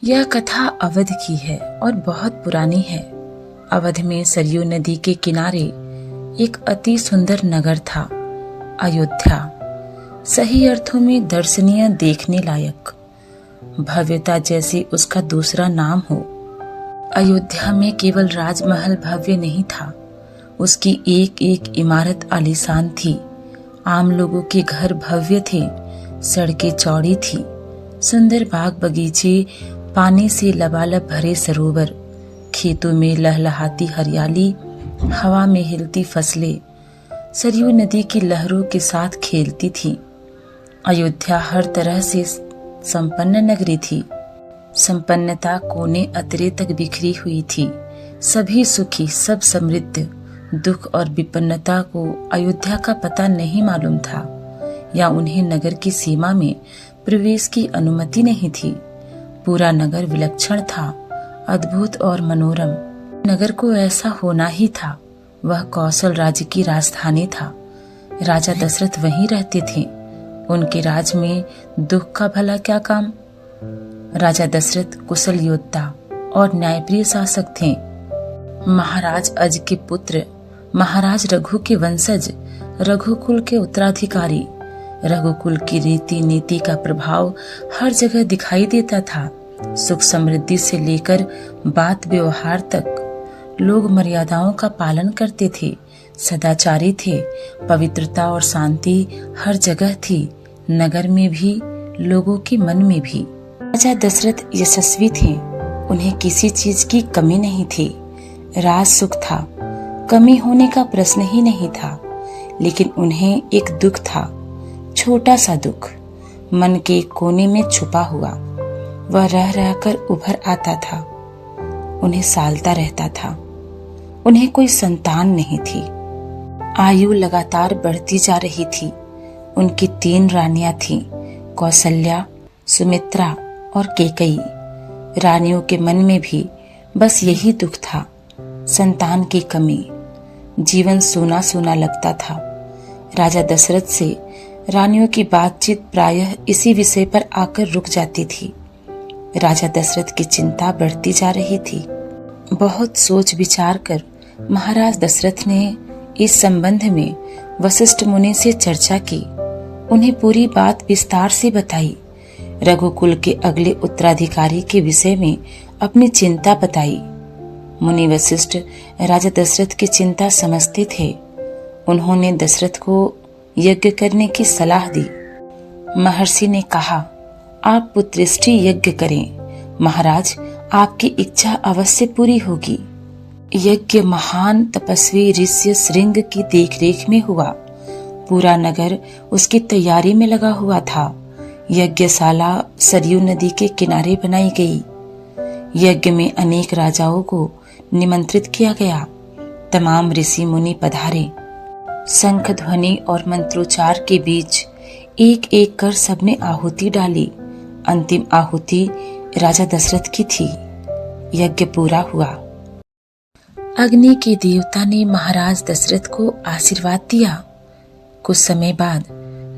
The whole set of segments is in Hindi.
यह कथा अवध की है और बहुत पुरानी है। अवध में सरयू नदी के किनारे एक अति सुंदर नगर था, अयोध्या। सही अर्थों में दर्शनीय, देखने लायक, भव्यता जैसे उसका दूसरा नाम हो। अयोध्या में केवल राजमहल भव्य नहीं था, उसकी एक एक इमारत आलीशान थी। आम लोगों के घर भव्य थे, सड़कें चौड़ी थी, सुंदर बाग बगीचे, पानी से लबालब भरे सरोवर, खेतों में लहलहाती हरियाली, हवा में हिलती फसलें सरयू नदी की लहरों के साथ खेलती थी। अयोध्या हर तरह से संपन्न नगरी थी। संपन्नता कोने अतरे तक बिखरी हुई थी। सभी सुखी, सब समृद्ध। दुख और विपन्नता को अयोध्या का पता नहीं मालूम था, या उन्हें नगर की सीमा में प्रवेश की अनुमति नहीं थी। पूरा नगर विलक्षण था, अद्भुत और मनोरम। नगर को ऐसा होना ही था। वह कौशल राज्य की राजधानी था। राजा दशरथ वहीं रहते थे। उनके राज में दुख का भला क्या काम। राजा दशरथ कुशल योद्धा और न्यायप्रिय शासक थे। महाराज अज के पुत्र, महाराज रघु के वंशज, रघुकुल के उत्तराधिकारी। रघुकुल की रीति नीति का प्रभाव हर जगह दिखाई देता था। सुख समृद्धि से लेकर बात व्यवहार तक लोग मर्यादाओं का पालन करते थे, सदाचारी थे। पवित्रता और शांति हर जगह थी, नगर में भी, लोगों के मन में भी। राजा दशरथ यशस्वी थे, उन्हें किसी चीज की कमी नहीं थी। राज सुख था, कमी होने का प्रश्न ही नहीं था। लेकिन उन्हें एक दुख था, छोटा सा दुख, मन के कोने में छुपा हुआ। वह रह रहकर उभर आता था, उन्हें सालता रहता था। उन्हें कोई संतान नहीं थी। आयु लगातार बढ़ती जा रही थी। उनकी 3 रानियां थीं, कौसल्या, सुमित्रा और कैकेयी। रानियों के मन में भी बस यही दुख था, संतान की कमी। जीवन सूना सूना लगता था। राजा दशरथ से रानियों की बातचीत प्रायः इसी विषय पर आकर रुक जाती थी। राजा दशरथ की चिंता बढ़ती जा रही थी। बहुत सोच विचार कर महाराज दशरथ ने इस संबंध में वशिष्ठ मुनि से चर्चा की। उन्हें पूरी बात विस्तार से बताई। रघुकुल के अगले उत्तराधिकारी के विषय में अपनी चिंता बताई। मुनि वशिष्ठ राजा दशरथ की चिंता समझते थे। उन्होंने दशरथ को यज्ञ करने की सलाह दी। महर्षि ने कहा, आप पुत्रेष्टि यज्ञ करें। महाराज, आपकी इच्छा अवश्य पूरी होगी। यज्ञ महान तपस्वी ऋष्य श्रृंग की देखरेख में हुआ। पूरा नगर उसकी तैयारी में लगा हुआ था। यज्ञशाला सरयू नदी के किनारे बनाई गई। यज्ञ में अनेक राजाओं को निमंत्रित किया गया। तमाम ऋषि मुनि पधारे। शंख ध्वनि और मंत्रोच्चार के बीच एक एक कर सबने आहुति डाली। अंतिम आहुति राजा दशरथ की थी। यज्ञ पूरा हुआ। अग्नि के देवता ने महाराज दशरथ को आशीर्वाद दिया। कुछ समय बाद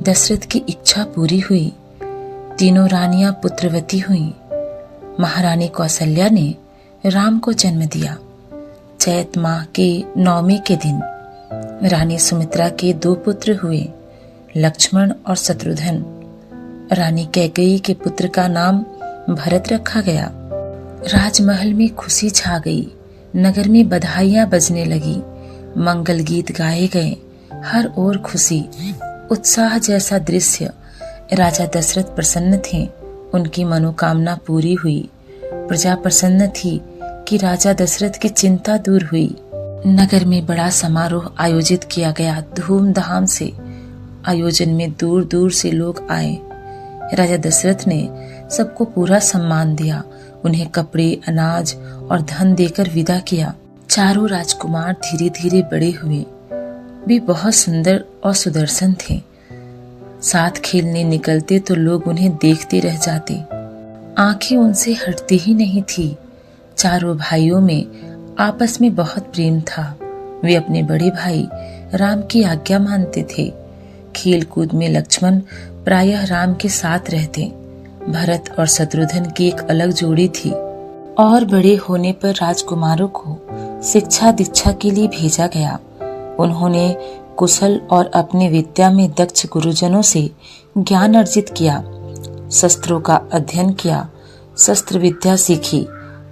दशरथ की इच्छा पूरी हुई। तीनों रानियां पुत्रवती हुईं। महारानी कौसल्या ने राम को जन्म दिया। चैत माह के 9वें के दिन रानी सुमित्रा के 2 पुत्र हुए, लक्ष्मण और शत्रुघ्न। रानी कैकेयी के पुत्र का नाम भरत रखा गया। राजमहल में खुशी छा गई। नगर में बधाइयां बजने लगी, मंगल गीत गाए गए। हर ओर खुशी, उत्साह जैसा दृश्य। राजा दशरथ प्रसन्न थे, उनकी मनोकामना पूरी हुई। प्रजा प्रसन्न थी कि राजा दशरथ की चिंता दूर हुई। नगर में बड़ा समारोह आयोजित किया गया, धूमधाम से। आयोजन में दूर दूर से लोग आए। राजा दशरथ ने सबको पूरा सम्मान दिया। उन्हें कपड़े, अनाज और धन देकर विदा किया। चारों राजकुमार धीरे धीरे बड़े हुए। वे बहुत सुंदर और सुदर्शन थे। साथ खेलने निकलते तो लोग उन्हें देखते रह जाते। आंखें उनसे हटती ही नहीं थी। चारों भाइयों में आपस में बहुत प्रेम था। वे अपने बड़े भाई राम की आज्ञा मानते थे। खेल कूद में लक्ष्मण प्रायः राम के साथ रहते। भरत और शत्रुघ्न की एक अलग जोड़ी थी और बड़े होने पर राजकुमारों को शिक्षा दीक्षा के लिए भेजा गया। उन्होंने कुशल और अपनी विद्या में दक्ष गुरुजनों से ज्ञान अर्जित किया, शस्त्रों का अध्ययन किया, शस्त्र विद्या सीखी।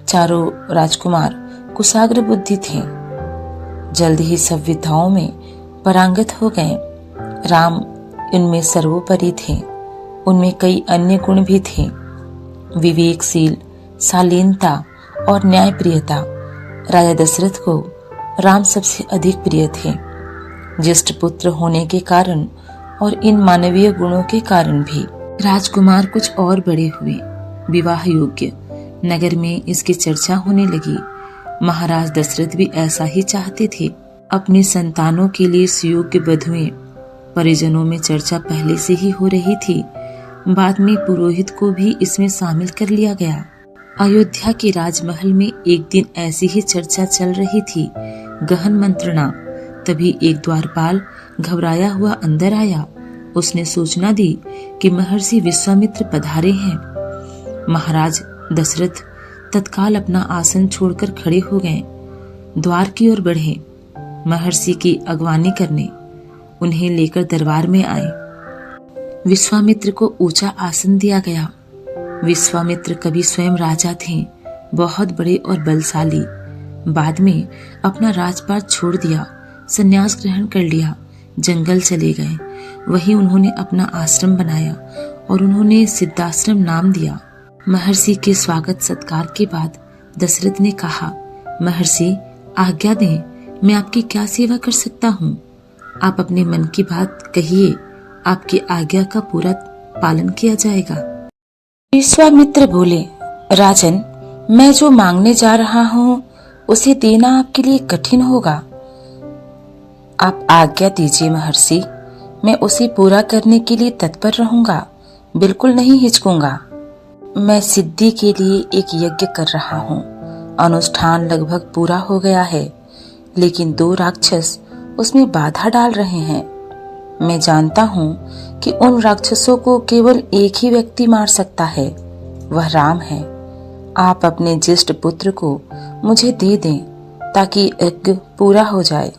चारों राजकुमार कुशाग्र बुद्धि थे, जल्द ही सब विद्याओं में पारंगत हो गए। राम इनमें सर्वोपरि थे। उनमें कई अन्य गुण भी थे, विवेकशील, शालीनता और न्यायप्रियता। राजा दशरथ को राम सबसे अधिक प्रिय थे, ज्येष्ठ पुत्र होने के कारण और इन मानवीय गुणों के कारण भी। राजकुमार कुछ और बड़े हुए, विवाह योग्य। नगर में इसकी चर्चा होने लगी। महाराज दशरथ भी ऐसा ही चाहते थे। अपनी संतानों के लिए सुयोग्य बधुएं परिजनों में चर्चा पहले से ही हो रही थी। बाद में पुरोहित को भी इसमें शामिल कर लिया गया। अयोध्या के राजमहल में एक दिन ऐसी ही चर्चा चल रही थी, गहन मंत्रणा। तभी एक द्वारपाल घबराया हुआ अंदर आया। उसने सूचना दी कि महर्षि विश्वामित्र पधारे हैं। महाराज दशरथ तत्काल अपना आसन छोड़कर खड़े हो गए, द्वार की ओर बढ़े, महर्षि की अगवानी करने। उन्हें लेकर दरबार में आए। विश्वामित्र को ऊंचा आसन दिया गया। विश्वामित्र कभी स्वयं राजा थे, बहुत बड़े और बलशाली। बाद में अपना राजपाट छोड़ दिया, संन्यास ग्रहण कर लिया, जंगल चले गए। वहीं उन्होंने अपना आश्रम बनाया और उन्होंने सिद्धाश्रम नाम दिया। महर्षि के स्वागत सत्कार के बाद दशरथ ने कहा, महर्षि आज्ञा दें, मैं आपकी क्या सेवा कर सकता हूँ? आप अपने मन की बात कहिए, आपकी आज्ञा का पूरा पालन किया जाएगा। विश्वामित्र बोले, राजन, मैं जो मांगने जा रहा हूँ उसे देना आपके लिए कठिन होगा। आप आज्ञा दीजिए महर्षि, मैं उसे पूरा करने के लिए तत्पर रहूंगा, बिल्कुल नहीं हिचकूंगा। मैं सिद्धि के लिए एक यज्ञ कर रहा हूँ। अनुष्ठान लगभग पूरा हो गया है, लेकिन 2 राक्षस उसमें बाधा डाल रहे हैं। मैं जानता हूँ कि उन राक्षसों को केवल एक ही व्यक्ति मार सकता है, वह राम है। आप अपने ज्येष्ठ पुत्र को मुझे दे दें ताकि यज्ञ पूरा हो जाए।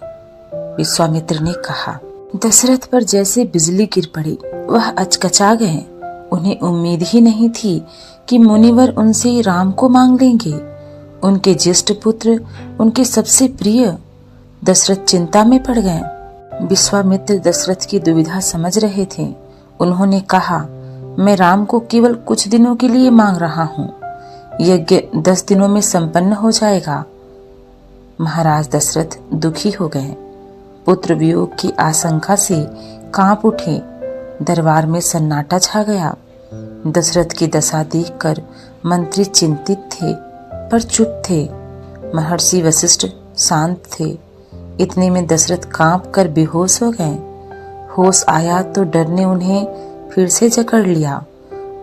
विश्वामित्र ने कहा। दशरथ पर जैसे बिजली गिर पड़ी, वह अचकचा गए। उन्हें उम्मीद ही नहीं थी कि मुनिवर उनसे राम को मांग लेंगे, उनके ज्येष्ठ पुत्र, उनके सबसे प्रिय। दशरथ चिंता में पड़ गए। विश्वामित्र दशरथ की दुविधा समझ रहे थे। उन्होंने कहा, मैं राम को केवल कुछ दिनों के लिए मांग रहा हूँ, यज्ञ 10 दिनों में संपन्न हो जाएगा। महाराज दशरथ दुखी हो गए। पुत्र वियोग की आशंका से कांप उठे। दरबार में सन्नाटा छा गया। दशरथ की दशा देखकर मंत्री चिंतित थे, पर चुप थे। महर्षि वशिष्ठ शांत थे। इतने में दशरथ कांप कर बेहोश हो गए। होश आया तो डर ने उन्हें फिर से जकड़ लिया।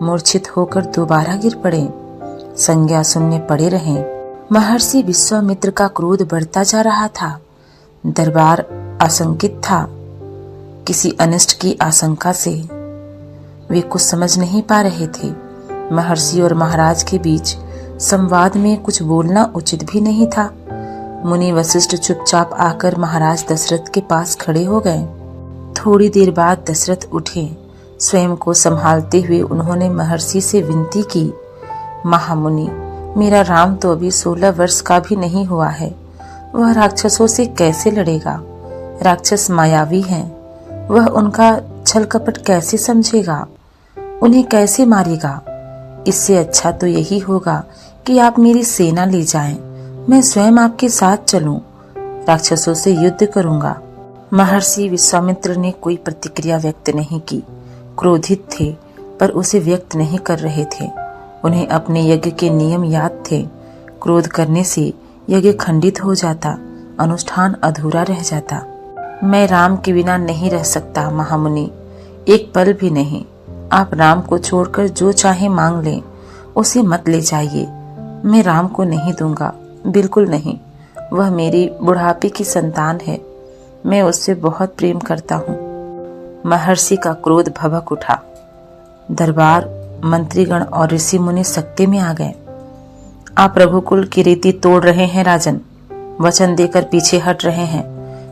मूर्छित होकर दोबारा गिर पड़े, संज्ञा सुनने पड़े रहे। महर्षि विश्वामित्र का क्रोध बढ़ता जा रहा था। दरबार आशंकित था, किसी अनिष्ट की आशंका से। वे कुछ समझ नहीं पा रहे थे। महर्षि और महाराज के बीच संवाद में कुछ बोलना उचित भी नहीं था। मुनि वशिष्ठ चुपचाप आकर महाराज दशरथ के पास खड़े हो गए। थोड़ी देर बाद दशरथ उठे। स्वयं को संभालते हुए उन्होंने महर्षि से विनती की, महामुनि, मेरा राम तो अभी 16 वर्ष का भी नहीं हुआ है। वह राक्षसों से कैसे लड़ेगा? राक्षस मायावी हैं। वह उनका छल कपट कैसे समझेगा? उन्हें कैसे मारेगा? इससे अच्छा तो यही होगा कि आप मेरी सेना ले जाएं। मैं स्वयं आपके साथ चलूं। राक्षसों से युद्ध करूंगा। महर्षि विश्वामित्र ने कोई प्रतिक्रिया व्यक्त नहीं की। क्रोधित थे, पर उसे व्यक्त नहीं कर रहे थे। उन्हें अपने यज्ञ के नियम याद थे। क्रोध करने से यज्ञ खंडित हो जाता, अनुष्ठान अधूरा रह जाता। मैं राम के बिना नहीं रह सकता महामुनि, एक पल भी नहीं। आप राम को छोड़कर जो चाहे मांग लें, उसे मत ले जाइए। मैं राम को नहीं दूंगा, बिल्कुल नहीं। वह मेरी बुढ़ापे की संतान है। मैं उससे बहुत प्रेम करता हूँ। महर्षि का क्रोध भभक उठा। दरबार मंत्रीगण और ऋषि मुनि सकते में आ गए। आप रघुकुल की रीति तोड़ रहे हैं राजन, वचन देकर पीछे हट रहे हैं।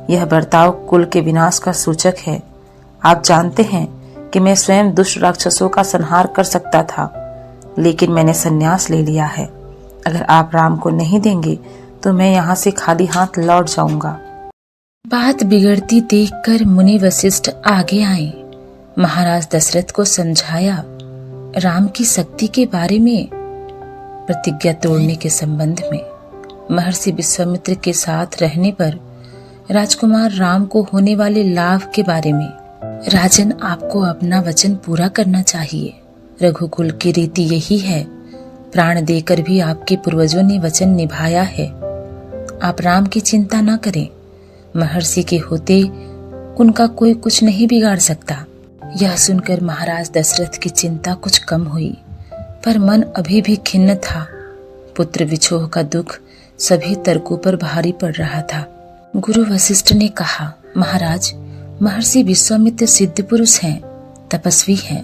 यह बर्ताव कुल के विनाश का सूचक है। आप जानते हैं कि मैं स्वयं दुष्ट राक्षसों का संहार कर सकता था, लेकिन मैंने संन्यास ले लिया है। अगर आप राम को नहीं देंगे तो मैं यहाँ से खाली हाथ लौट जाऊंगा। बात बिगड़ती देखकर मुनि वशिष्ठ आगे आए। महाराज दशरथ को समझाया। राम की शक्ति के बारे में, प्रतिज्ञा तोड़ने के संबंध में, महर्षि विश्वामित्र के साथ रहने पर राजकुमार राम को होने वाले लाभ के बारे में। राजन, आपको अपना वचन पूरा करना चाहिए। रघुकुल की रीति यही है। प्राण देकर भी आपके पूर्वजों ने वचन निभाया है। आप राम की चिंता न करें। महर्षि के होते उनका कोई कुछ नहीं बिगाड़ सकता। यह सुनकर महाराज दशरथ की चिंता कुछ कम हुई, पर मन अभी भी खिन्न था। पुत्र विछोह का दुख सभी तर्कों पर भारी पड़ रहा था। गुरु वशिष्ठ ने कहा, महाराज, महर्षि विश्वामित्र सिद्ध पुरुष हैं, तपस्वी हैं,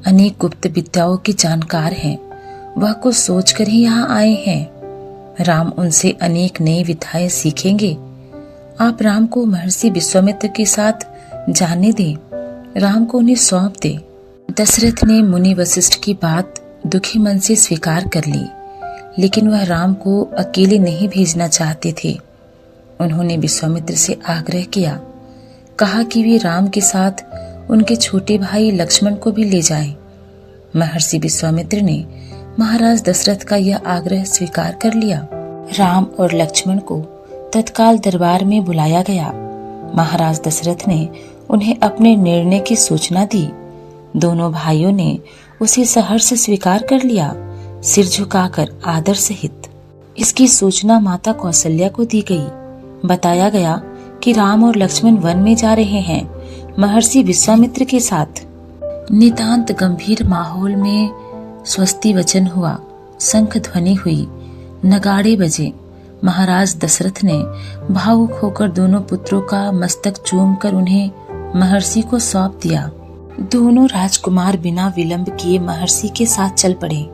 अनेक गुप्त विद्याओं के जानकार हैं। वह कुछ सोचकर ही यहाँ आए हैं। राम उनसे अनेक नई विद्याएं सीखेंगे। आप राम को महर्षि विश्वामित्र के साथ जाने दें, राम को उन्हें सौंप दें। दशरथ ने मुनि वशिष्ठ की बात दुखी मन से स्वीकार कर ली, लेकिन वह राम को अकेले नहीं भेजना चाहते थे। उन्होंने विश्वामित्र से आग्रह किया, कहा कि वे राम के साथ उनके छोटे भाई लक्ष्मण को भी ले जाएं। महर्षि विश्वामित्र ने महाराज दशरथ का यह आग्रह स्वीकार कर लिया। राम और लक्ष्मण को तत्काल दरबार में बुलाया गया। महाराज दशरथ ने उन्हें अपने निर्णय की सूचना दी। दोनों भाइयों ने उसे सहर्ष स्वीकार कर लिया, सिर झुकाकर आदर सहित। इसकी सूचना माता कौशल्या को दी गई। बताया गया कि राम और लक्ष्मण वन में जा रहे हैं, महर्षि विश्वामित्र के साथ। नितांत गंभीर माहौल में स्वस्ति वचन हुआ, शंख ध्वनि हुई, नगाड़े बजे। महाराज दशरथ ने भावुक होकर दोनों पुत्रों का मस्तक चूमकर उन्हें महर्षि को सौंप दिया। दोनों राजकुमार बिना विलंब किए महर्षि के साथ चल पड़े,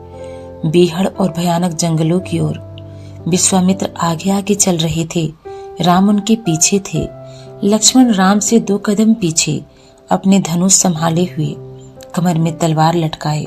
बेहद और भयानक जंगलों की ओर। विश्वामित्र आगे आगे चल रहे थे, राम उनके पीछे थे। लक्ष्मण राम से 2 कदम पीछे, अपने धनुष संभाले हुए, कमर में तलवार लटकाए।